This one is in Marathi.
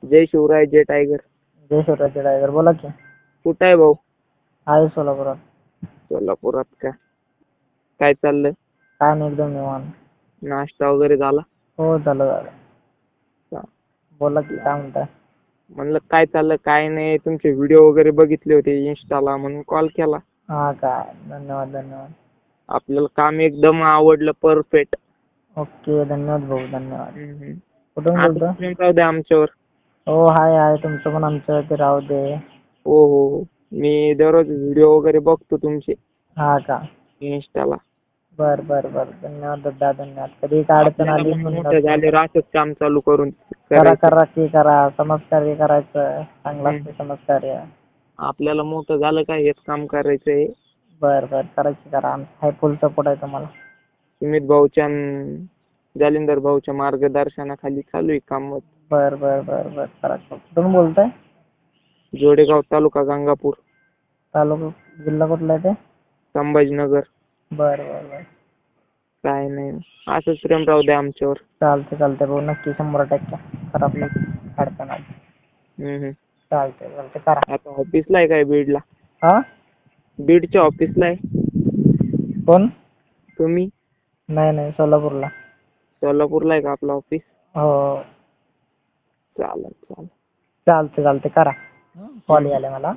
जय शिवराय जय टायगर. जय शिवराज टायगर. बोला की. कुठं आहे भाऊ? आहे सोलापुरात. सोलापुरात का? काय चाललंय? काय नाही, एकदम निवांत. नाश्ता वगैरे झाला? हो, झालं झालं. चा- बोला की, काय म्हणताय? म्हणलं काय चाललं काय नाही, तुमचे व्हिडिओ वगैरे बघितले होते इंस्टाला म्हणून कॉल केला. हा काय, धन्यवाद धन्यवाद. आपल्याला काम एकदम आवडलं, परफेक्ट. ओके, धन्यवाद भाऊ, धन्यवाद. कुठून आता बोलतो? प्रेम राहू द्या आमच्यावर. हो, आहे तुमचं पण आमचं ते राहू दे. हो हो हो. मी दररोज व्हिडिओ वगैरे बघतो तुमचे हा का. इंस्टाला. बर बर बर, धन्यवाद दादा, धन्यवाद. कधी काय अडचण आपल्याला आली पण म्हणलं मोठं झाले असंच काम चालू करून करा करायचं. करा की करा, समाजकार्य करायचं, चांगलं असते समाजकार्य. आपल्याला मोठं झालं का हेच काम करायचंय. बर बर, करायची करा, आमचा फुल सपोर्ट आहे तुम्हाला. सुमित भाऊच्या अन जालिंदर भाऊच्या मार्गदर्शनाखाली चालू आहे काम. बर बर बर बर, करा. कुठून बोलताय? जोडेगाव तालुका गंगापूर, तालुका जिल्हा कुठला आहे ते? संभाजीनगर. बर बर बर. काय नाही, असंच प्रेम राहू द्या आमच्यावर. चालते चालते भाऊ, नक्की 100% करा आपलं. अडचण आली. हम्म. चालते चालते, करा. आता ऑफिसला आहे काय बीडला? हा, बीडच्या ऑफिसला आहे कोण? तुम्ही? नाही नाही, सोलापूरला. सोलापूरला आहे का आपलं ऑफिस? हो. चालेल चालेल. चालते चालते, करा. कॉल यायला मला.